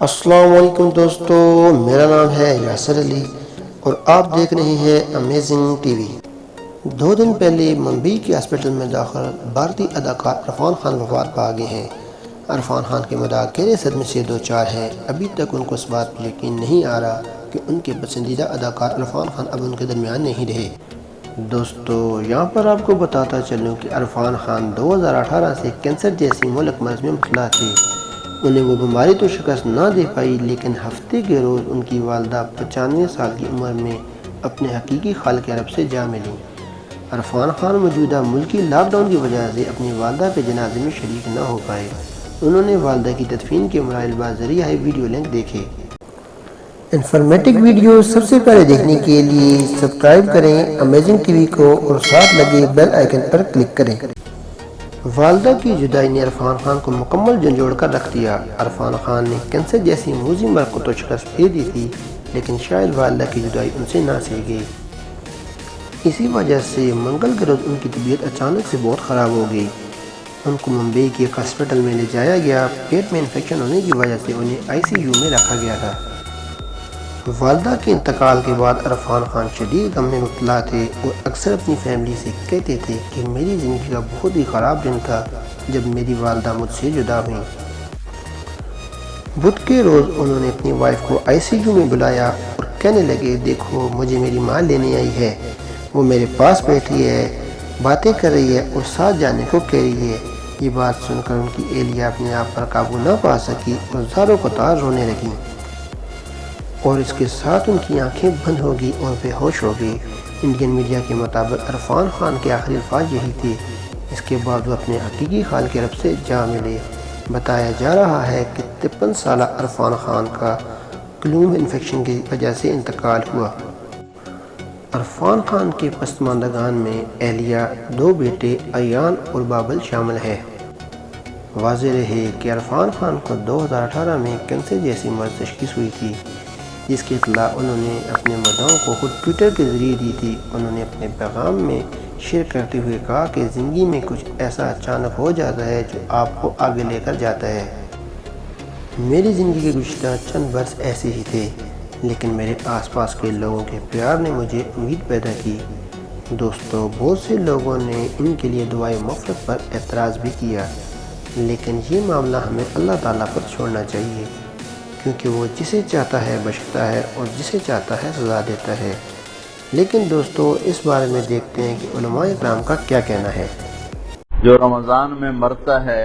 السلام علیکم دوستو، میرا نام ہے یاسر علی اور آپ دیکھ رہے ہیں امیزنگ ٹی وی۔ 2 دن پہلے ممبئی کے ہاسپٹل میں داخل بھارتی اداکار عرفان خان وفات پا گئے ہیں۔ عرفان خان کے مداح گہرے صدمے سے دوچار ہیں۔ ابھی تک ان کو اس بات پر یقین نہیں آ رہا کہ ان کے پسندیدہ اداکار عرفان خان اب ان کے درمیان نہیں رہے۔ دوستو، یہاں پر آپ کو بتاتا چلوں کہ عرفان خان 2018 سے کینسر جیسی مہلک مرض میں مبتلا تھے۔ انہیں وہ بیماری تو شکست نہ دے پائی، لیکن ہفتے کے روز ان کی والدہ 95 سال کی عمر میں اپنے حقیقی خالق رب سے جا ملیں۔ عرفان خان موجودہ ملکی لاک ڈاؤن کی وجہ سے اپنی والدہ کے جنازے میں شریک نہ ہو پائے۔ انہوں نے والدہ کی تدفین کے مراحل ذریعہ ویڈیو لنک دیکھے۔ انفارمیٹک ویڈیو سب سے پہلے دیکھنے کے لیے سبسکرائب کریں امیزنگ ٹی وی کو اور ساتھ لگے بیل آئیکن پر کلک کریں۔ والدہ کی جدائی نے عرفان خان کو مکمل جھنجھوڑ کر رکھ دیا۔ عرفان خان نے کینسر جیسی موذی مرض کو تو شکست دے دی تھی، لیکن شاید والدہ کی جدائی ان سے نہ سہ گئی۔ اسی وجہ سے منگل کے روز ان کی طبیعت اچانک سے بہت خراب ہو گئی۔ ان کو ممبئی کے ایک ہاسپٹل میں لے جایا گیا۔ پیٹ میں انفیکشن ہونے کی وجہ سے انہیں ICU میں رکھا گیا تھا۔ والدہ کے انتقال کے بعد عرفان خان شدید غم میں مبتلا تھے اور اکثر اپنی فیملی سے کہتے تھے کہ میری زندگی کا بہت ہی خراب دن تھا جب میری والدہ مجھ سے جدا ہوئیں۔ بدھ کے روز انہوں نے اپنی وائف کو ICU میں بلایا اور کہنے لگے، دیکھو مجھے میری ماں لینے آئی ہے، وہ میرے پاس بیٹھی ہے، باتیں کر رہی ہے اور ساتھ جانے کو کہہ رہی ہے۔ یہ بات سن کر ان کی اہلیہ اپنے آپ پر قابو نہ پا سکی اور زاروں قطار رونے لگیں، اور اس کے ساتھ ان کی آنکھیں بند ہو گئی اور بے ہوش ہو گئی۔ انڈین میڈیا کے مطابق عرفان خان کے آخری الفاظ یہی تھے۔ اس کے بعد وہ اپنے حقیقی خالق رب سے جا ملے۔ بتایا جا رہا ہے کہ 53 سالہ عرفان خان کا کولون انفیکشن کی وجہ سے انتقال ہوا۔ عرفان خان کے پسماندگان میں اہلیہ، 2 بیٹے ایان اور بابل شامل ہیں۔ واضح رہے کہ عرفان خان کو 2018 میں کینسر جیسی مرض تشخیص ہوئی تھی، جس کی اطلاع انہوں نے اپنے مداحوں کو خود ٹویٹر کے ذریعے دی تھی۔ انہوں نے اپنے پیغام میں شیئر کرتے ہوئے کہا کہ زندگی میں کچھ ایسا اچانک ہو جاتا ہے جو آپ کو آگے لے کر جاتا ہے۔ میری زندگی کے گزشتہ چند برس ایسے ہی تھے، لیکن میرے آس پاس کے لوگوں کے پیار نے مجھے امید پیدا کی۔ دوستو، بہت سے لوگوں نے ان کے لیے دعائے مغفرت پر اعتراض بھی کیا، لیکن یہ معاملہ ہمیں اللہ تعالیٰ پر چھوڑنا چاہیے، کیونکہ وہ جسے چاہتا ہے بخشتا ہے اور جسے چاہتا ہے سزا دیتا ہے۔ لیکن دوستو، اس بارے میں دیکھتے ہیں کہ علماء کرام کا کیا کہنا ہے۔ جو رمضان میں مرتا ہے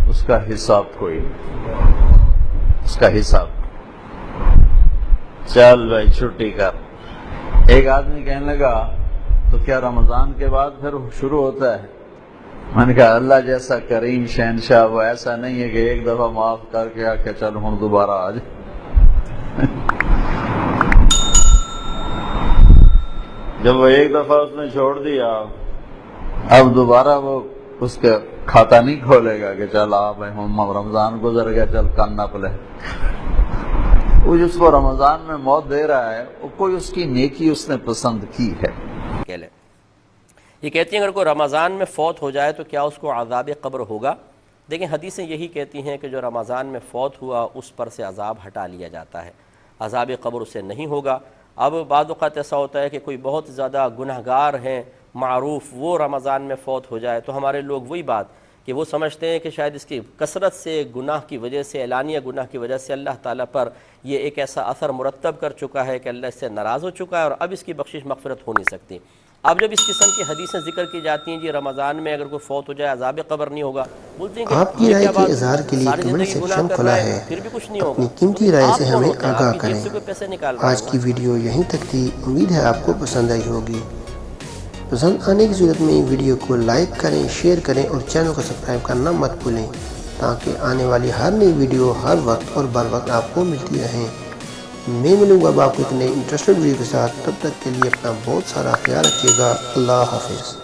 اس کا حساب کوئی نہیں، اس کا حساب چل بھائی چھٹی کر۔ ایک آدمی کہنے لگا تو کیا رمضان کے بعد پھر شروع ہوتا ہے؟ میں نے کہا اللہ جیسا کریم شہنشاہ وہ ایسا نہیں ہے کہ ایک دفعہ معاف کر کے آ کے چل ہوں دوبارہ آ جائے۔ جب وہ ایک دفعہ اس نے چھوڑ دیا، اب دوبارہ وہ اس کا کھاتا نہیں کھولے گا کہ چل آپ رمضان گزر گیا چل کن نہ پلے۔ وہ جس کو رمضان میں موت دے رہا ہے وہ کوئی اس کی نیکی اس نے پسند کی ہے۔ یہ کہتی ہیں اگر کوئی رمضان میں فوت ہو جائے تو کیا اس کو عذاب قبر ہوگا؟ دیکھیں حدیثیں یہی کہتی ہیں کہ جو رمضان میں فوت ہوا اس پر سے عذاب ہٹا لیا جاتا ہے، عذاب قبر اسے نہیں ہوگا۔ اب بعض اوقات ایسا ہوتا ہے کہ کوئی بہت زیادہ گنہگار ہیں معروف، وہ رمضان میں فوت ہو جائے تو ہمارے لوگ وہی بات کہ وہ سمجھتے ہیں کہ شاید اس کی کثرت سے گناہ کی وجہ سے، اعلانیہ گناہ کی وجہ سے اللہ تعالیٰ پر یہ ایک ایسا اثر مرتب کر چکا ہے کہ اللہ اس سے ناراض ہو چکا ہے اور اب اس کی بخشش مغفرت ہو نہیں سکتی۔ اب جب اس قسم کی حدیثیں ذکر کی جاتی ہیں جی رمضان میں اگر کوئی فوت ہو جائے عذاب قبر نہیں ہوگا، بولتے ہیں کہ آپ کی رائے کے اظہار کے لیے کمنٹ سیکشن کھلا ہے، پھر بھی کچھ نہیں ہوگا۔ اپنی قیمتی رائے سے ہمیں آپ آگاہ کی کریں۔ جیب سے کوئی پیسے نکال رہا آج کی ویڈیو یہیں تک تھی، امید ہے آپ کو پسند آئی ہوگی۔ پسند آنے کی صورت میں ویڈیو کو لائک کریں، شیئر کریں اور چینل کو سبسکرائب کرنا مت بھولیں، تاکہ آنے والی ہر نئی ویڈیو ہر وقت اور بر وقت آپ کو ملتی رہیں۔ میں ملوں گا اب آپ کو ایک نئی انٹرسٹڈ ویڈیو کے ساتھ، تب تک کے لیے اپنا بہت سارا خیال رکھیے گا۔ اللہ حافظ۔